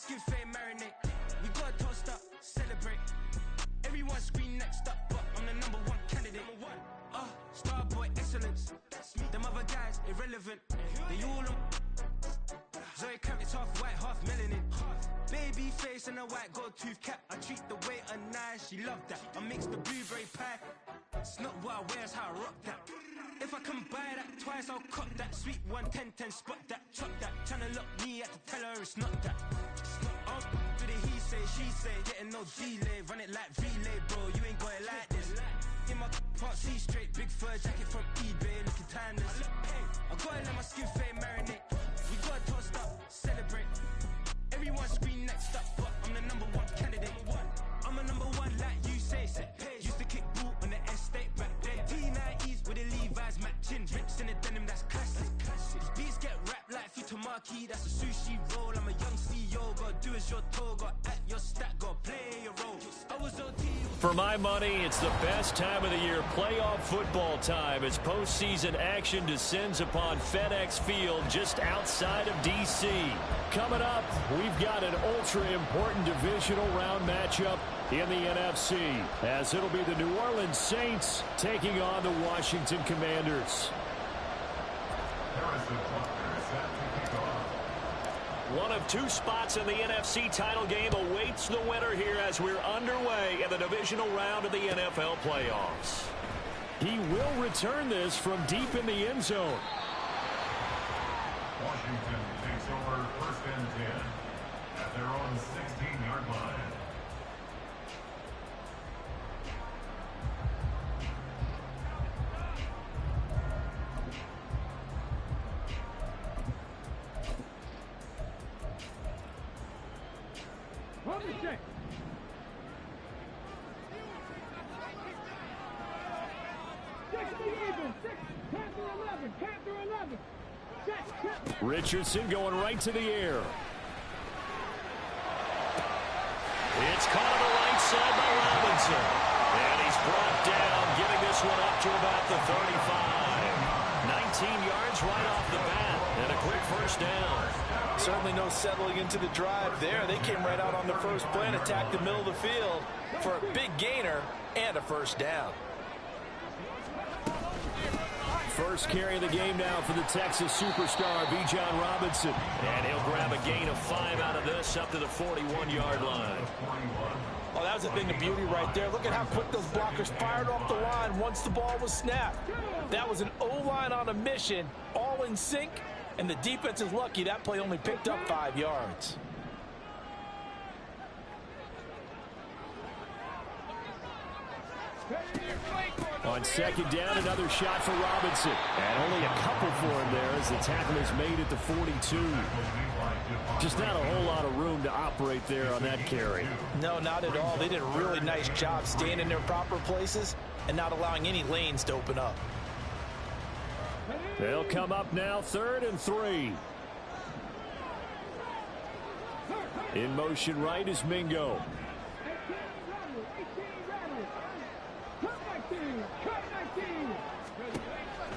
skin fade marinate. We got toast up, celebrate. Everyone scream next up, but I'm the number one candidate. Starboy excellence. Them other guys irrelevant. They all on. Zoe Camp, it's half white, half melanin. Baby face and a white gold tooth cap. I treat the waiter nice, she love that. I mix the blueberry pie. It's not what I wear, it's how I rock that. If I can buy that twice, I'll cop that. Sweet 110, spot that, chop that. Tryna lock me, I have to tell her it's not that. Do the he say, she say, getting no delay. Run it like relay, bro, you ain't got it like this. In my part C straight, big fur jacket from eBay, looking timeless. I gotta let my skin fade marinate. We gotta toast up, celebrate. Everyone scream next up, but I'm the number one candidate. I'm a number one like you say. Used to kick boot on the estate back then. T90s with the Levi's matching. Rips in the denim, that's classic. These beats get wrapped like Futamaki, that's a sushi roll. I'm a young CEO, gotta do as you're told. Gotta act your stat, gotta play your role. I was OT. For my money, it's the best time of the year, playoff football time, as postseason action descends upon FedEx Field just outside of D.C. Coming up, we've got an ultra-important divisional round matchup in the NFC, as it'll be the New Orleans Saints taking on the Washington Commanders. One of two spots in the NFC title game awaits the winner here as we're underway in the divisional round of the NFL playoffs. He will return this from deep in the end zone. Washington takes over first and 10 at their own 16-yard line. Richardson going right to the air. It's caught on the right side by Robinson. And he's brought down, getting this one up to about the 35. 19 yards right off the bat, and a quick first down. Certainly no settling into the drive there. They came right out on the first play and attacked the middle of the field for a big gainer and a first down. First carry of the game now for the Texas superstar, Bijan Robinson. And he'll grab a gain of 5 out of this up to the 41-yard line. Oh, that was a thing of beauty right there. Look at how quick those blockers fired off the line once the ball was snapped. That was an O-line on a mission, all in sync, and the defense is lucky that play only picked up 5 yards. On second down, another shot for Robinson. And only a couple for him there as the tackle is made at the 42. Just not a whole lot of room to operate there on that carry. No, not at all. They did a really nice job staying in their proper places and not allowing any lanes to open up. They'll come up now, 3rd and 3. In motion right is Mingo.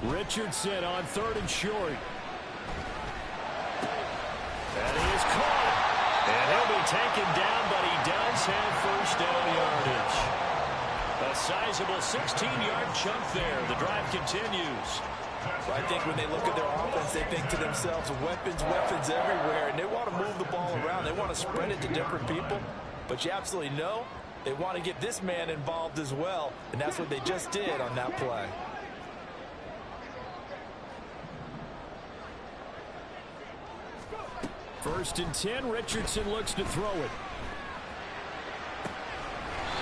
Richardson on 3rd and short. And he is caught. And he'll be taken down, but he does have first down yardage. A sizable 16-yard chunk there. The drive continues. Well, I think when they look at their offense, they think to themselves, weapons, weapons everywhere. And they want to move the ball around. They want to spread it to different people. But you absolutely know they want to get this man involved as well. And that's what they just did on that play. First and 10, Richardson looks to throw it.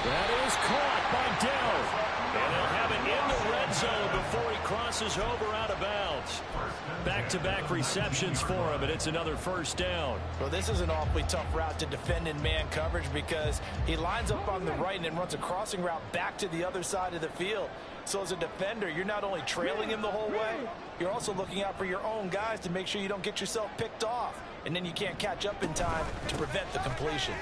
That is caught by Dell. And they'll have it in the red zone before he crosses over out of bounds. Back-to-back receptions for him, and it's another first down. Well, this is an awfully tough route to defend in man coverage because he lines up on the right and then runs a crossing route back to the other side of the field. So as a defender, you're not only trailing him the whole way, you're also looking out for your own guys to make sure you don't get yourself picked off. And then you can't catch up in time to prevent the completion.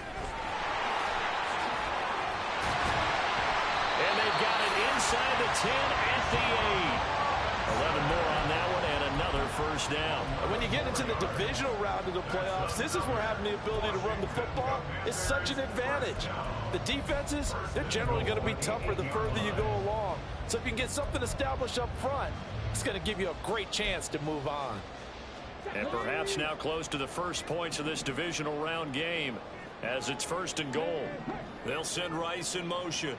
And they've got it inside the 10 at the 8. 11 more on that one and another first down. And when you get into the divisional round of the playoffs, this is where having the ability to run the football is such an advantage. The defenses, they're generally going to be tougher the further you go along. So if you can get something established up front, it's going to give you a great chance to move on. And perhaps now close to the first points of this divisional round game as it's 1st and goal. They'll send Rice in motion.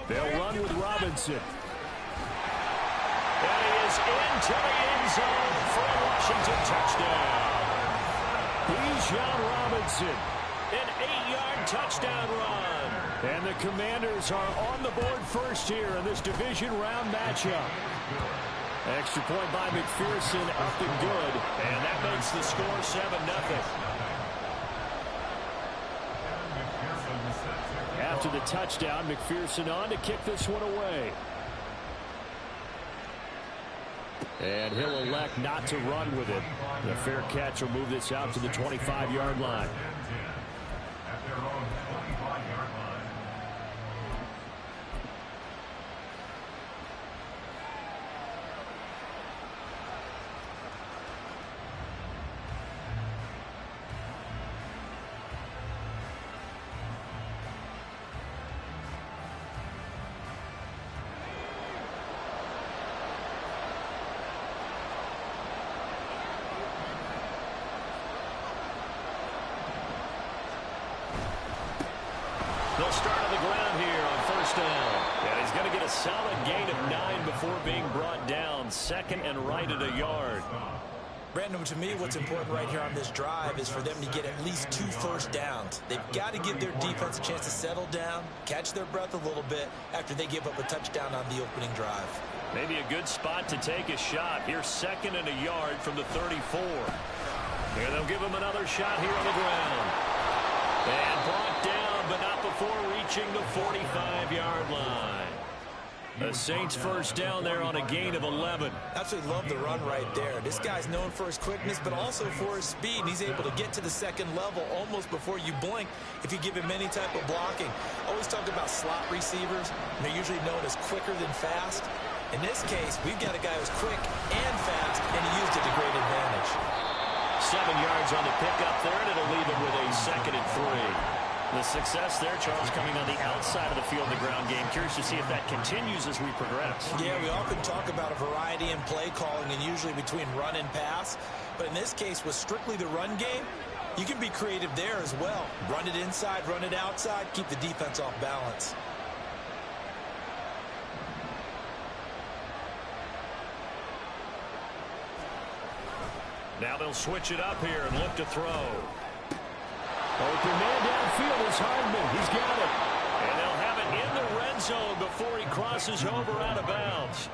They'll run with Robinson. And he is into the end zone for a Washington touchdown. Bijan Robinson, an 8-yard touchdown run. And the Commanders are on the board first here in this division round matchup. Extra point by McPherson, up and good. And that makes the score 7-0. After the touchdown, McPherson on to kick this one away. And he'll elect not to run with it. The fair catch will move this out to the 25-yard line. At their own 25-yard line. They'll start on the ground here on first down. And he's going to get a solid gain of 9 before being brought down. 2nd and right at a yard. Brandon, to me, what's important right here on this drive is for them to get at least 2 first downs. They've got to give their defense a chance to settle down, catch their breath a little bit after they give up a touchdown on the opening drive. Maybe a good spot to take a shot. Here's 2nd and a yard from the 34. And they'll give him another shot here on the ground. And brought down, but not before reaching the 45-yard line. The Saints first down there on a gain of 11. Absolutely love the run right there. This guy's known for his quickness, but also for his speed. And he's able to get to the second level almost before you blink if you give him any type of blocking. Always talk about slot receivers. They're usually known as quicker than fast. In this case, we've got a guy who's quick and fast, and he used it to great advantage. 7 yards on the pickup there, and it'll leave him with a 2nd and 3. The success there, Charles, coming on the outside of the field, the ground game. Curious to see if that continues as we progress. Yeah, we often talk about a variety in play calling and usually between run and pass. But in this case, with strictly the run game, you can be creative there as well. Run it inside, run it outside, keep the defense off balance. Now they'll switch it up here and look to throw. Open man downfield is Hardman. He's got it. And they'll have it in the red zone before he crosses over out of bounds.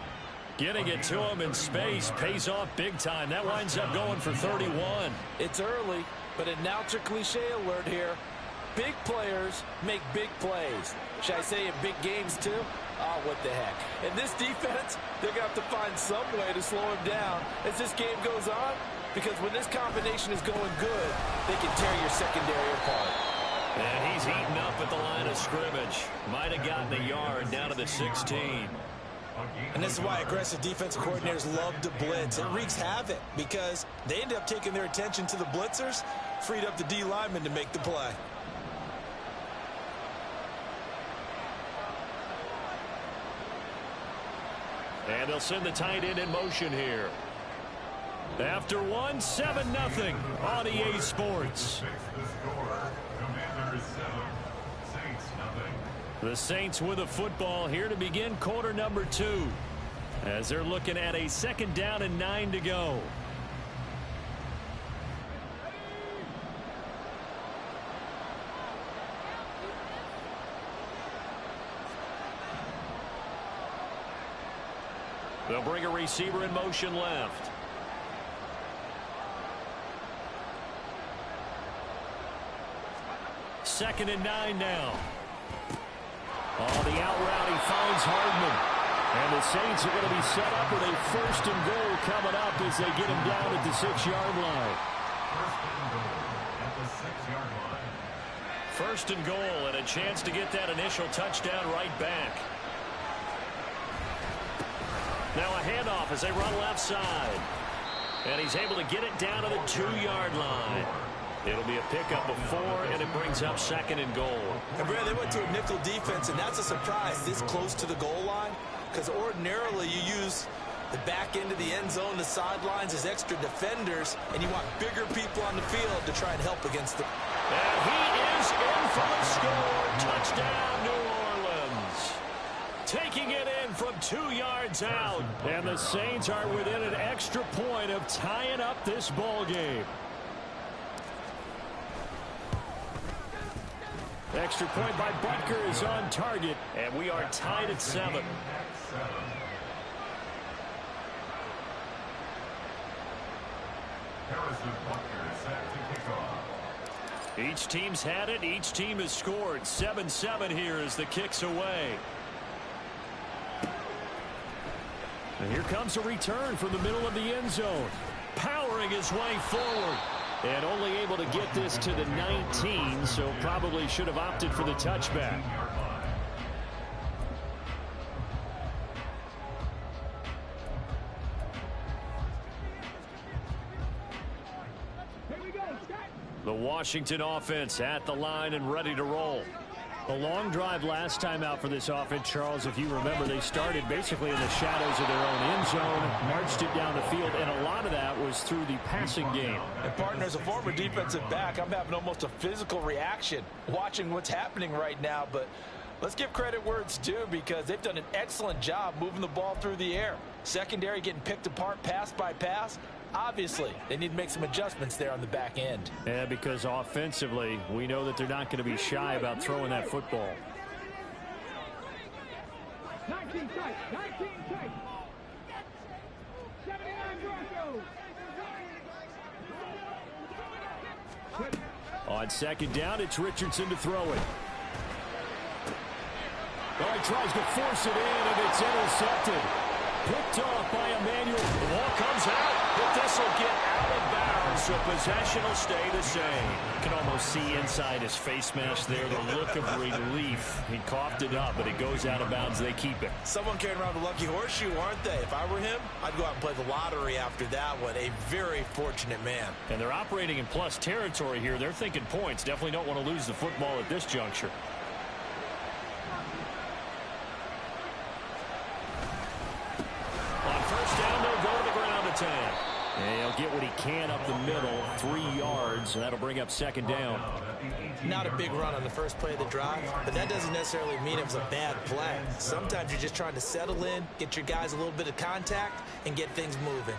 Getting it to him in space pays off big time. That winds up going for 31. It's early, but announcer cliche alert here. Big players make big plays. Should I say in big games too? Oh, what the heck. And this defense, they're going to have to find some way to slow him down as this game goes on. Because when this combination is going good, they can tear your secondary apart. And he's eaten up at the line of scrimmage. Might have gotten a yard down to the 16. And this is why aggressive defensive coordinators love to blitz. It wreaks havoc because they end up taking their attention to the blitzers, freed up the D lineman to make the play. And they'll send the tight end in motion here. After 1, 7-0 on EA Sports. The Saints with a football here to begin quarter number 2. As they're looking at a 2nd down and 9 to go. They'll bring a receiver in motion left. Second and 9 now. On the out route, he finds Hardman. And the Saints are going to be set up with a 1st and goal coming up as they get him down at the 6-yard line. First and goal, and a chance to get that initial touchdown right back. Now a handoff as they run left side. And he's able to get it down to the 2-yard line. It'll be a pickup of 4, and it brings up second and goal. And Brad, they went to a nickel defense, and that's a surprise this close to the goal line, because ordinarily you use the back end of the end zone, the sidelines as extra defenders, and you want bigger people on the field to try and help against them. And he is in for the score. Touchdown, New Orleans. Taking it in from 2 yards out. And the Saints are within an extra point of tying up this ball game. Extra point by Butker is on target, and we are tied at 7. Each team's had it. Each team has scored. 7-7 here as the kick's away. And here comes a return from the middle of the end zone. Powering his way forward. And only able to get this to the 19, so probably should have opted for the touchback. The Washington offense at the line and ready to roll. A long drive last time out for this offense, Charles. If you remember, they started basically in the shadows of their own end zone, marched it down the field, and a lot of that was through the passing game. And, partner, as a former defensive back, I'm having almost a physical reaction watching what's happening right now. But let's give credit where it's due, because they've done an excellent job moving the ball through the air. Secondary getting picked apart pass by pass. Obviously, they need to make some adjustments there on the back end. Yeah, because offensively, we know that they're not going to be shy about throwing that football. 19 tight, 19 tight. 79 Broncos. On second down, it's Richardson to throw it. Oh, he tries to force it in, and it's intercepted. Picked off by Emmanuel. The ball comes out, but this will get out of bounds, so possession will stay the same. You can almost see inside his face mask there the look of relief. He coughed it up, but it goes out of bounds. They keep it. Someone carrying around a lucky horseshoe, aren't they? If I were him, I'd go out and play the lottery after that one. A very fortunate man. And they're operating in plus territory here. They're thinking points. Definitely don't want to lose the football at this juncture. First down, they'll go to the ground attack. And he'll get what he can up the middle, 3 yards, and that'll bring up second down. Not a big run on the first play of the drive, but that doesn't necessarily mean it was a bad play. Sometimes you're just trying to settle in, get your guys a little bit of contact, and get things moving.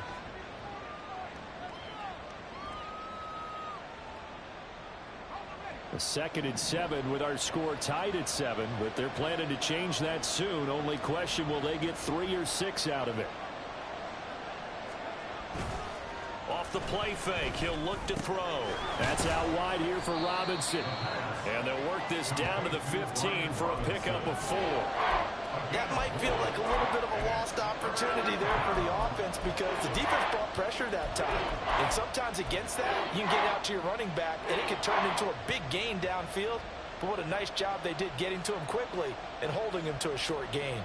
A 2nd and 7 with our score tied at 7, but they're planning to change that soon. Only question, will they get 3 or 6 out of it? Off the play fake, he'll look to throw. That's out wide here for Robinson. And they'll work this down to the 15 for a pickup of 4. That might feel like a little bit of a lost opportunity there for the offense, because the defense brought pressure that time. And sometimes against that, you can get out to your running back, and it could turn into a big gain downfield. But what a nice job they did getting to him quickly and holding him to a short gain.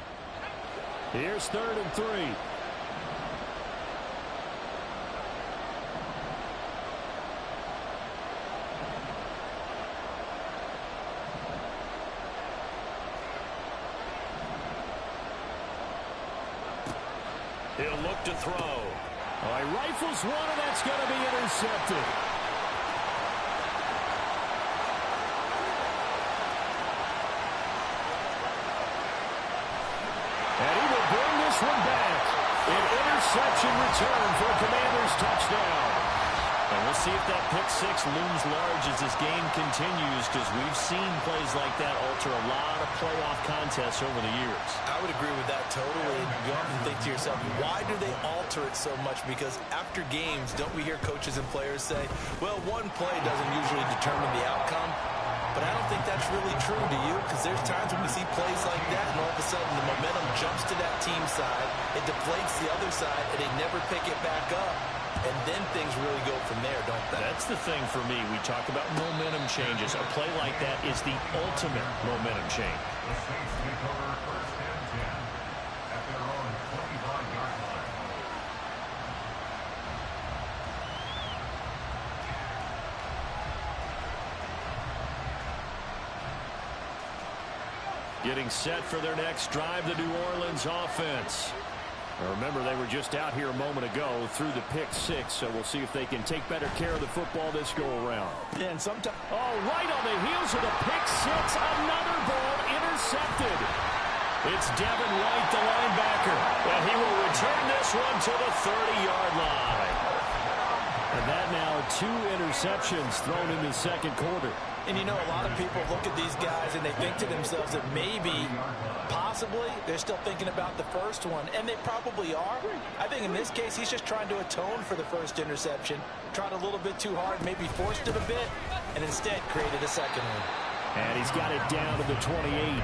Here's 3rd and 3. He'll look to throw. Oh, he rifles one, and that's going to be intercepted. And he will bring this one back. An interception return for a Commanders touchdown. And we'll see if that pick 6 looms large as this game continues, because we've seen plays like that alter a lot of playoff contests over the years. I would agree with that totally. You often think to yourself, why do they alter it so much? Because after games, don't we hear coaches and players say, well, one play doesn't usually determine the outcome? But I don't think that's really true, do you? Because there's times when we see plays like that, and all of a sudden the momentum jumps to that team side, it deflates the other side, and they never pick it back up. and then things really go from there, don't they? That's the thing for me. We talk about momentum changes. A play like that is the ultimate momentum change. The Saints take over first and 10 at their own 25-yard line. Getting set for their next drive, the New Orleans offense. Now remember, they were just out here a moment ago through the pick six, so we'll see if they can take better care of the football this go-around. Yeah, and sometimes... Oh, right on the heels of the pick six, another ball intercepted. It's Devin White, the linebacker, and he will return this one to the 30-yard line. And that now 2 interceptions thrown in the second quarter. And you know, a lot of people look at these guys and they think to themselves that maybe, possibly, they're still thinking about the first one. And they probably are. I think in this case, he's just trying to atone for the first interception. Tried a little bit too hard, maybe forced it a bit, and instead created a second one. And he's got it down to the 28.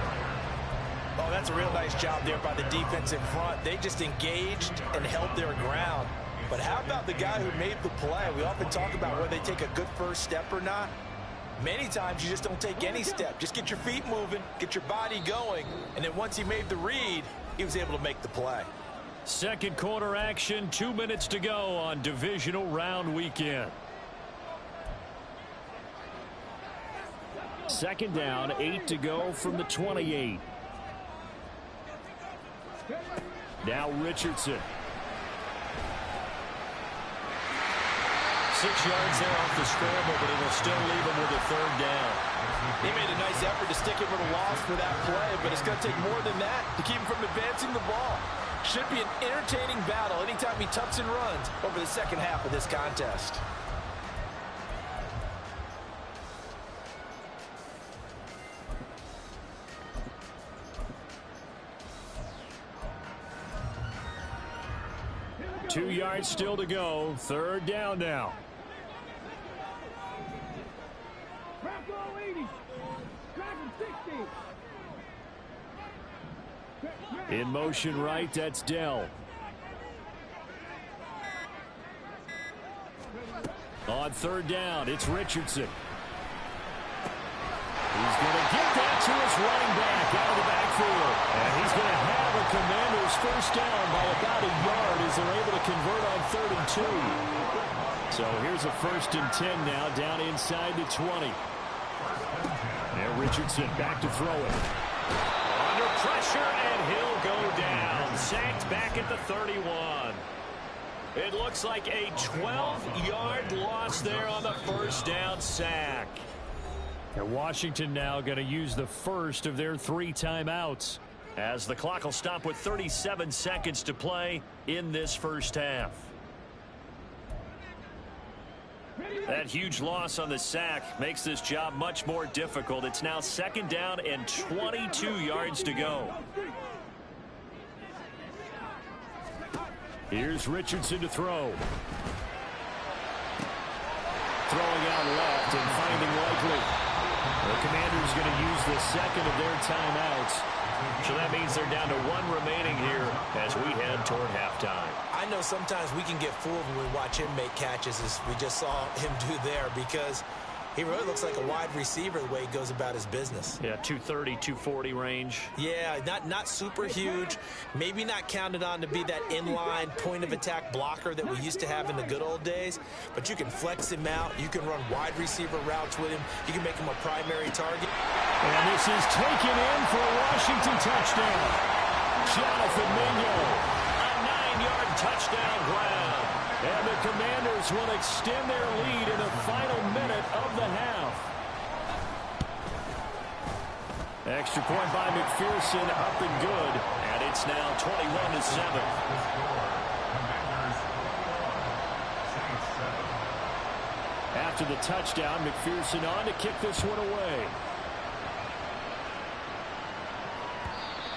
Oh, that's a real nice job there by the defense in front. They just engaged and held their ground. But how about the guy who made the play? We often talk about whether they take a good first step or not. Many times you just don't take any step. Just get your feet moving, get your body going, and then once he made the read, he was able to make the play. Second quarter action, 2 minutes to go on divisional round weekend. Second down, 8 to go from the 28. Now Richardson. 6 yards there off the scramble, but it'll still leave him with a third down. He made a nice effort to stick him with a loss for that play, but it's going to take more than that to keep him from advancing the ball. Should be an entertaining battle anytime he tucks and runs over the second half of this contest. Two yards still to go. Third down now. Bronco 80. Dragon 60. In motion right, that's Dell. On third down, it's Richardson. He's going to get that to his running back out of the backfield. And he's going to have a Commanders first down by about a yard as they're able to convert on 3rd and 2. So here's a 1st and 10 now down inside the 20. And Richardson back to throw it. Under pressure, and he'll go down. Sacked back at the 31. It looks like a 12-yard loss there on the first down sack. And Washington now going to use the first of their 3 timeouts as the clock will stop with 37 seconds to play in this first half. That huge loss on the sack makes this job much more difficult. It's now 2nd down and 22 yards to go. Here's Richardson to throw. Throwing out left and finding Likely. The Commanders going to use the second of their timeouts. So that means they're down to 1 remaining here as we head toward halftime. I know sometimes we can get fooled when we watch him make catches, as we just saw him do there, because he really looks like a wide receiver the way he goes about his business. Yeah, 230, 240 range. Yeah, not super huge. Maybe not counted on to be that inline point-of-attack blocker that we used to have in the good old days. But you can flex him out. You can run wide receiver routes with him. You can make him a primary target. And this is taken in for a Washington touchdown. Jonathan Mingo, a 9-yard touchdown grab. And the Commanders will extend their lead in the final minute of the half. Extra point by McPherson, up and good. And it's now 21-7. After the touchdown, McPherson on to kick this one away.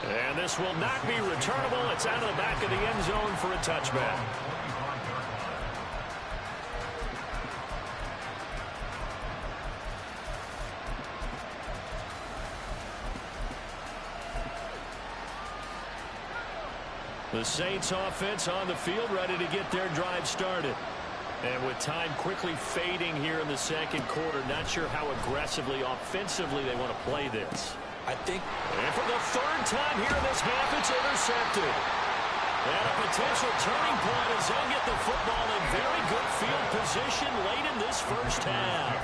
And this will not be returnable. It's out of the back of the end zone for a touchback. The Saints offense on the field, ready to get their drive started. And with time quickly fading here in the second quarter, not sure how aggressively, offensively they want to play this. And for the third time here in this half, it's intercepted. And a potential turning point as they'll get the football in very good field position late in this first half.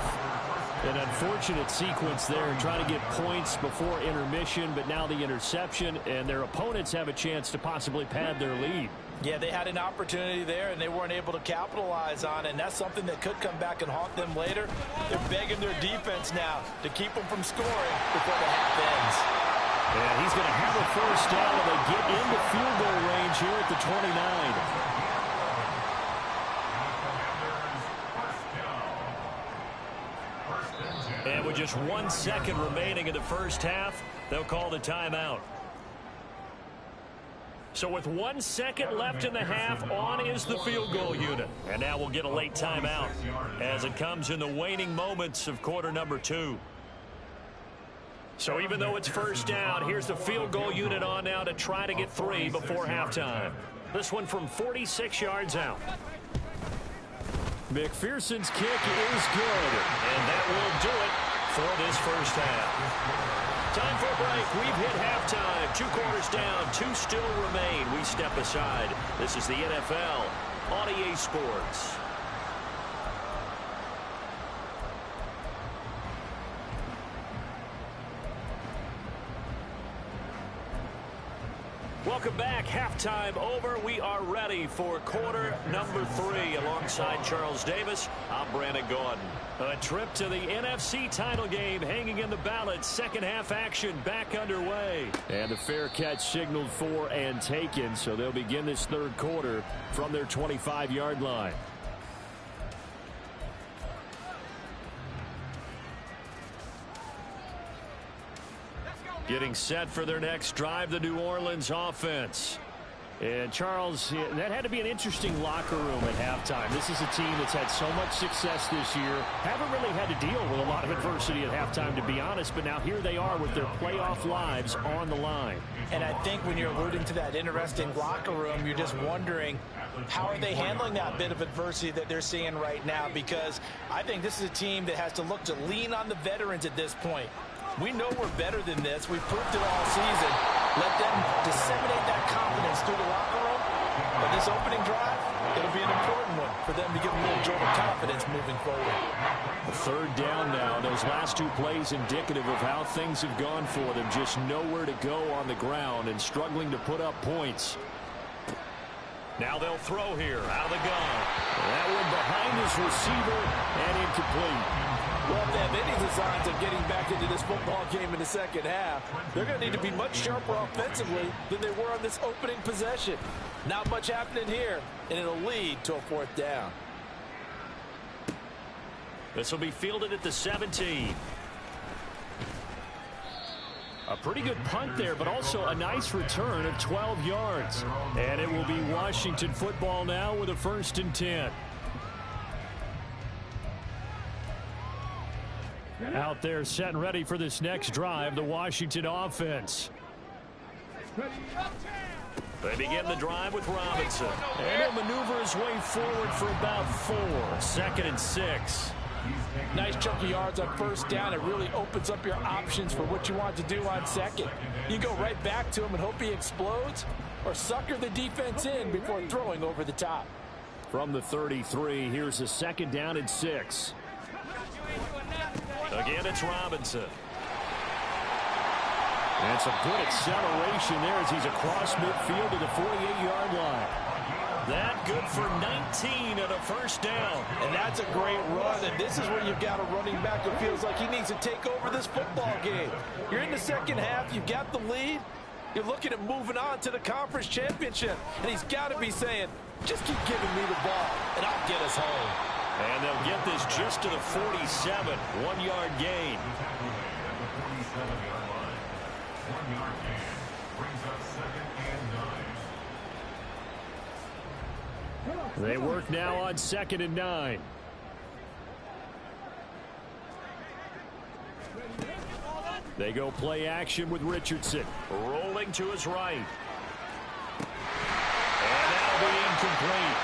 An unfortunate sequence there, trying to get points before intermission, but now the interception, and their opponents have a chance to possibly pad their lead. Yeah, they had an opportunity there, and they weren't able to capitalize on it, and that's something that could come back and haunt them later. They're begging their defense now to keep them from scoring before the half ends. And he's going to have a first down, and they get into field goal range here at the 29. And with just 1 second remaining in the first half, they'll call the timeout. So with 1 second left in the half, on is the field goal unit. And now we'll get a late timeout as it comes in the waning moments of quarter number 2. So even though it's first down, here's the field goal unit on now to try to get 3 before halftime. This one from 46 yards out. McPherson's kick is good, and that will do it for this first half. Time for a break. We've hit halftime. 2 quarters down, 2 still remain. We step aside. This is the NFL on EA Sports. Welcome back. Halftime over. We are ready for quarter number 3. Alongside Charles Davis, I'm Brandon Gordon. A trip to the NFC title game hanging in the balance. Second half action back underway. And the fair catch signaled for and taken, so they'll begin this third quarter from their 25-yard line. Getting set for their next drive, the New Orleans offense. And Charles, that had to be an interesting locker room at halftime. This is a team that's had so much success this year. Haven't really had to deal with a lot of adversity at halftime, to be honest. But now here they are with their playoff lives on the line. And I think when you're alluding to that interesting locker room, you're just wondering, how are they handling that bit of adversity that they're seeing right now? Because I think this is a team that has to look to lean on the veterans at this point. We know we're better than this. We've proved it all season. Let them disseminate that confidence through the locker room. But this opening drive, it'll be an important one for them to give them a little jolt of confidence moving forward. The third down now. Those last 2 plays indicative of how things have gone for them. Just nowhere to go on the ground and struggling to put up points. Now they'll throw here out of the gun. That one behind his receiver and incomplete. Well, if they have any designs of getting back into this football game in the second half, they're going to need to be much sharper offensively than they were on this opening possession. Not much happening here, and it'll lead to a 4th down. This will be fielded at the 17. A pretty good punt there, but also a nice return of 12 yards. And it will be Washington football now with a 1st and 10. Out there set and ready for this next drive, the Washington offense. They begin the drive with Robinson. And he'll maneuver his way forward for about 4. 2nd and 6. Nice chunk of yards on first down. It really opens up your options for what you want to do on second. You go right back to him and hope he explodes, or sucker the defense in before throwing over the top. From the 33, here's a 2nd down and 6. Again, it's Robinson. And some good acceleration there as he's across midfield to the 48-yard line. That good for 19 and a 1st down. And that's a great run, and this is where you've got a running back who feels like he needs to take over this football game. You're in the second half, you've got the lead, you're looking at moving on to the conference championship, and he's got to be saying, just keep giving me the ball, and I'll get us home. And they'll get this just to the 47, 1-yard gain. They work now on 2nd and 9. They go play action with Richardson. Rolling to his right. And that'll be incomplete.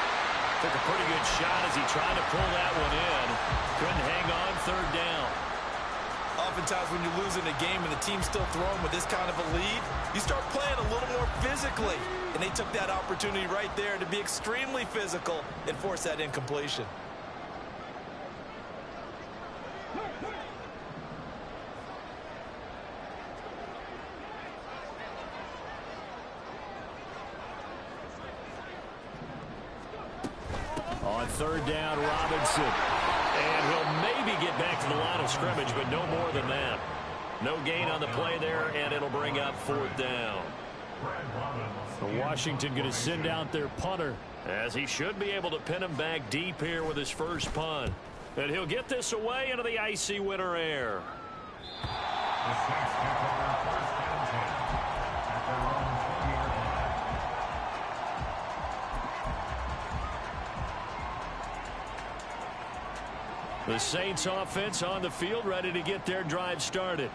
Took a pretty good shot as he tried to pull that one in. Couldn't hang on, third down. Oftentimes when you're losing a game and the team's still throwing with this kind of a lead, you start playing a little more physically. And they took that opportunity right there to be extremely physical and force that incompletion. On third down, Robinson. And he'll maybe get back to the line of scrimmage, but no more than that. No gain on the play there, and it'll bring up fourth down. Washington going to send out their punter, as he should be able to pin him back deep here with his first punt. And he'll get this away into the icy winter air. The Saints take over first and 10 at their own 20-yard line. The Saints offense on the field, ready to get their drive started.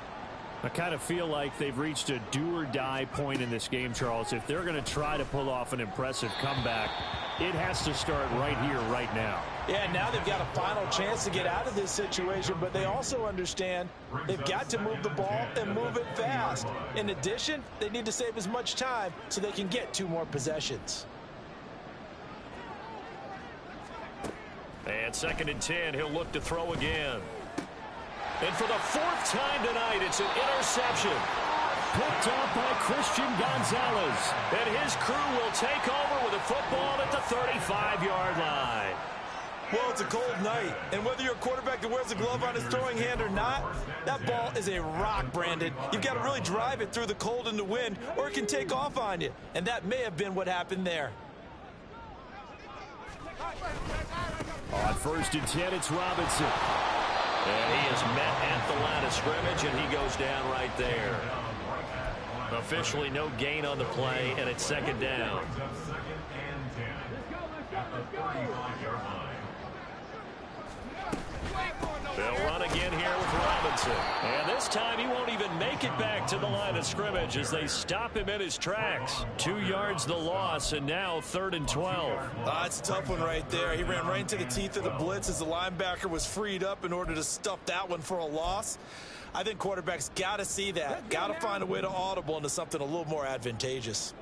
I kind of feel like they've reached a do-or-die point in this game, Charles. If they're going to try to pull off an impressive comeback, it has to start right here, right now. Yeah, now they've got a final chance to get out of this situation, but they also understand they've got to move the ball and move it fast. In addition, they need to save as much time so they can get 2 more possessions. And second and 10, he'll look to throw again. And for the 4th time tonight, it's an interception. Picked off by Christian Gonzalez. And his crew will take over with a football at the 35-yard line. Well, it's a cold night, and whether you're a quarterback that wears a glove on his throwing hand or not, that ball is a rock, Brandon. You've got to really drive it through the cold and the wind, or it can take off on you. And that may have been what happened there. On first and 10, it's Robinson. And he is met at the line of scrimmage, and he goes down right there. Officially no gain on the play, and it's second down. Second and 10 at the 35-yard line. They'll run again here with Robinson. And this time he won't even make it back to the line of scrimmage as they stop him in his tracks. 2 yards the loss, and now 3rd and 12. It's a tough one right there. He ran right into the teeth of the blitz as the linebacker was freed up in order to stuff that one for a loss. I think quarterbacks got to see that. Got to find a way to audible into something a little more advantageous.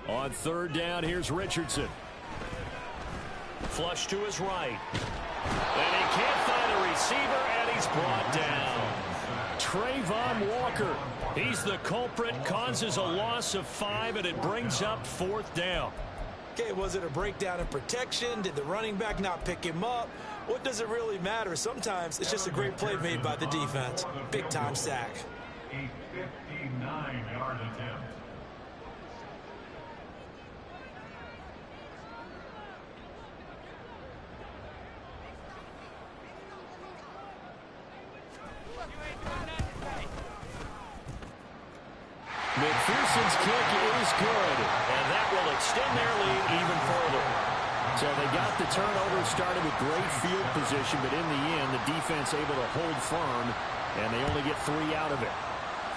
On third down, here's Richardson. Flush to his right. And he can't find a receiver, and he's brought down. Trayvon Walker. He's the culprit, causes a loss of 5, and it brings up 4th down. Okay, was it a breakdown in protection? Did the running back not pick him up? What does it really matter? Sometimes it's just a great play made by the defense. Big-time sack. A 59-yard attempt. McPherson's kick is good, and that will extend their lead even further. So they got the turnover started with great field position, but in the end, the defense able to hold firm, and they only get 3 out of it.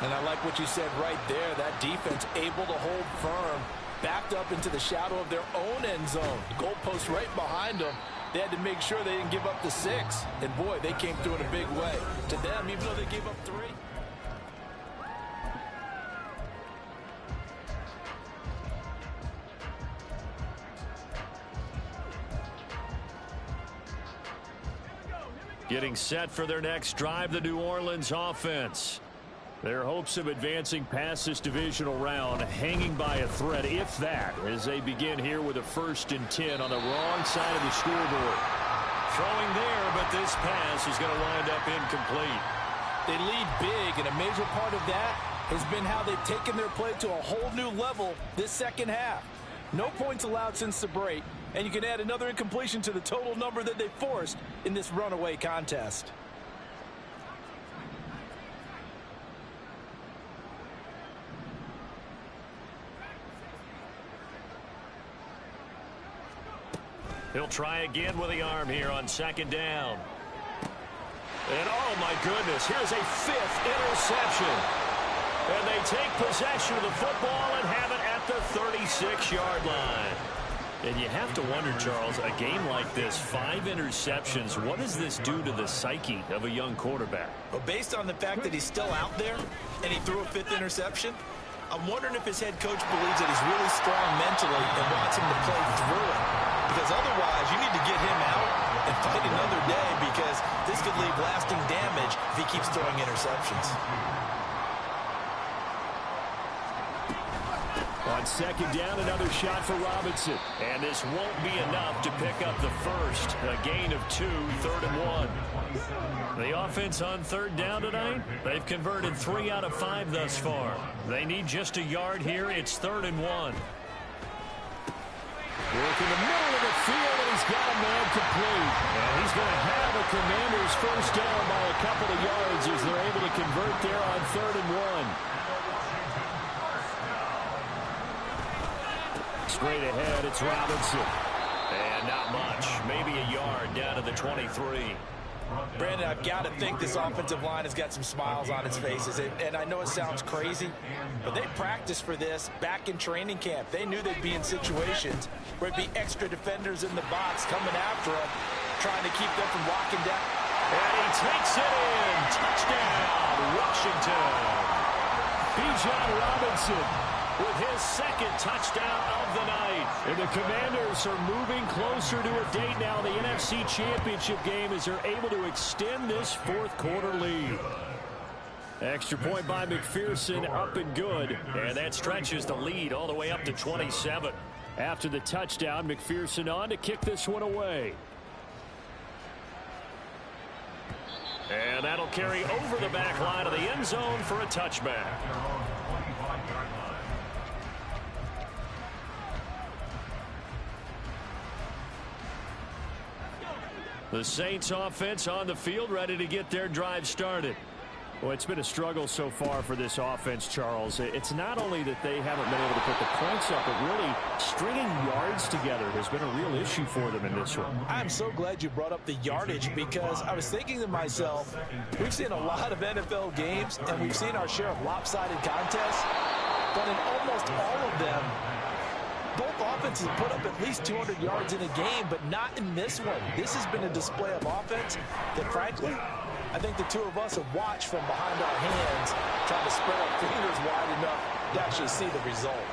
And I like what you said right there. That defense able to hold firm, backed up into the shadow of their own end zone. The goalpost right behind them. They had to make sure they didn't give up the 6. And, boy, they came through in a big way. To them, even though they gave up 3. Getting set for their next drive, the New Orleans offense. Their hopes of advancing past this divisional round hanging by a thread, if that, as they begin here with a 1st and 10 on the wrong side of the scoreboard. Throwing there, but this pass is going to wind up incomplete. They lead big, and a major part of that has been how they've taken their play to a whole new level this second half. No points allowed since the break, and you can add another incompletion to the total number that they forced in this runaway contest. He'll try again with the arm here on second down. And oh my goodness, here's a 5th interception. And they take possession of the football and have it at the 36-yard line. And you have to wonder, Charles, a game like this, 5 interceptions, what does this do to the psyche of a young quarterback? Well, based on the fact that he's still out there and he threw a 5th interception, I'm wondering if his head coach believes that he's really strong mentally and wants him to play through it. Because otherwise, you need to get him out and fight another day, because this could leave lasting damage if he keeps throwing interceptions. On second down, another shot for Robinson. And this won't be enough to pick up the first. A gain of 2, 3rd and 1. The offense on third down tonight, they've converted 3 out of 5 thus far. They need just a yard here. It's 3rd and 1. Work in the middle of the field, and he's got a man complete. And he's going to have a Commanders first down by a couple of yards as they're able to convert there on 3rd and 1. Straight ahead, it's Robinson. And not much. Maybe a yard down to the 23. Brandon, I've got to think this offensive line has got some smiles on its faces. And I know it sounds crazy, but they practiced for this back in training camp. They knew they'd be in situations where it'd be extra defenders in the box coming after them, trying to keep them from walking down. And he takes it in. Touchdown, Washington. Bijan Robinson with his 2nd touchdown of the night. And the Commanders are moving closer to a date now, the NFC Championship game, as they're able to extend this 4th quarter lead. Extra point by McPherson, up and good. And that stretches the lead all the way up to 27. After the touchdown, McPherson on to kick this one away. And that'll carry over the back line of the end zone for a touchback. The Saints offense on the field, ready to get their drive started. Well, it's been a struggle so far for this offense, Charles. It's not only that they haven't been able to put the points up, but really stringing yards together has been a real issue for them in this one. I'm so glad you brought up the yardage, because I was thinking to myself, we've seen a lot of NFL games, and we've seen our share of lopsided contests, but in almost all of them, both offenses put up at least 200 yards in a game, but not in this one. This has been a display of offense that, frankly, I think the two of us have watched from behind our hands, trying to spread our fingers wide enough to actually see the result.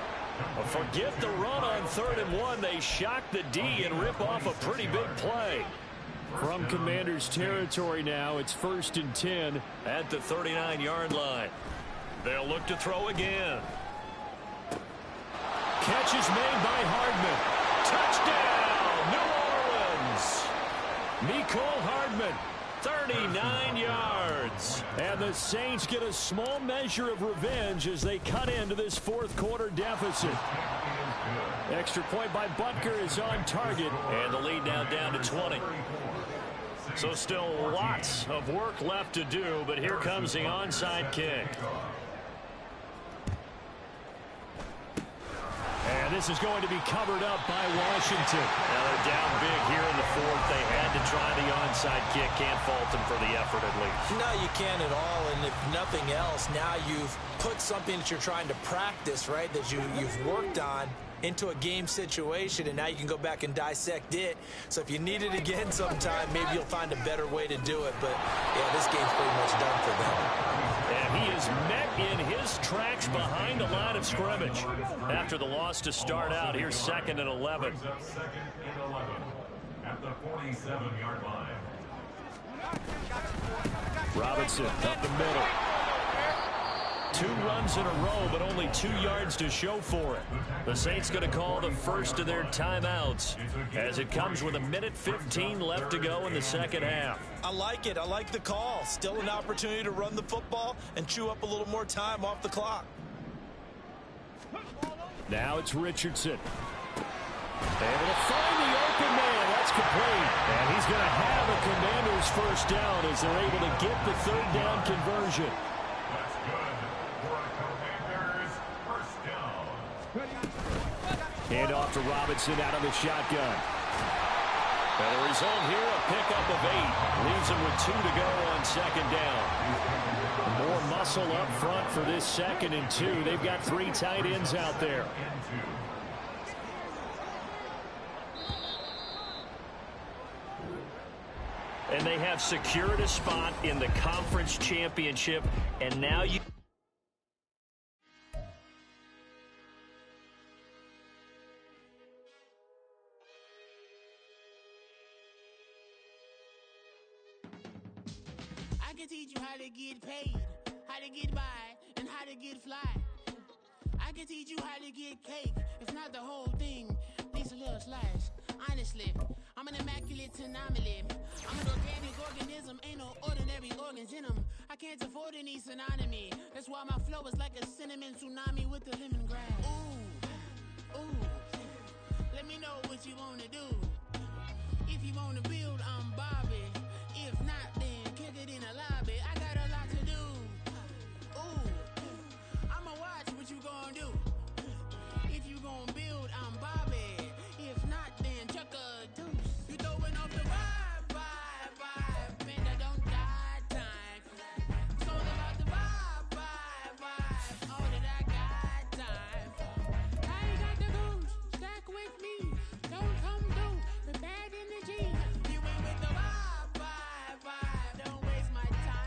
Well, forget the run on 3rd and 1. They shock the D and rip off a pretty big play. From Commanders territory now, it's 1st and 10 at the 39-yard line. They'll look to throw again. Catch is made by Hardman. Touchdown, New Orleans. Mecole Hardman, 39 yards. And the Saints get a small measure of revenge as they cut into this 4th quarter deficit. Extra point by Butker is on target, and the lead now down to 20. So still lots of work left to do, but here comes the onside kick. And this is going to be covered up by Washington. Now they're down big here in the 4th. They had to try the onside kick. Can't fault them for the effort at least. No, you can't at all. And if nothing else, now you've put something that you're trying to practice, right, that you've worked on into a game situation, and now you can go back and dissect it. So if you need it again sometime, maybe you'll find a better way to do it. But, yeah, this game's pretty much done for them. And he is met in his tracks behind the line of scrimmage. After the loss to start out, here's 2nd and 11. 2nd and 11 at the 47-yard line. Robinson up the middle. 2 runs in a row, but only 2 yards to show for it. The Saints going to call the first of their timeouts as it comes with 1:15 left to go in the 2nd half. I like it. I like the call. Still an opportunity to run the football and chew up a little more time off the clock. Now it's Richardson. Able to find the open man. That's complete. And he's going to have a Commanders first down as they're able to get the 3rd down conversion. That's good for a Commanders first down. Hand off to Robinson out of the shotgun. And the result here, a pickup of 8. Leaves them with 2 to go on second down. More muscle up front for this 2nd and 2. They've got 3 tight ends out there. And they have secured a spot in the conference championship. And now you... I can teach you how to get paid, how to get by, and how to get fly. I can teach you how to get cake, if not the whole thing, at least a little slice. Honestly, I'm an immaculate anomaly. I'm an organic organism, ain't no ordinary organs in them. I can't afford any synonymy. That's why my flow is like a cinnamon tsunami with the lemongrass. Ooh, ooh. Let me know what you wanna do. If you wanna be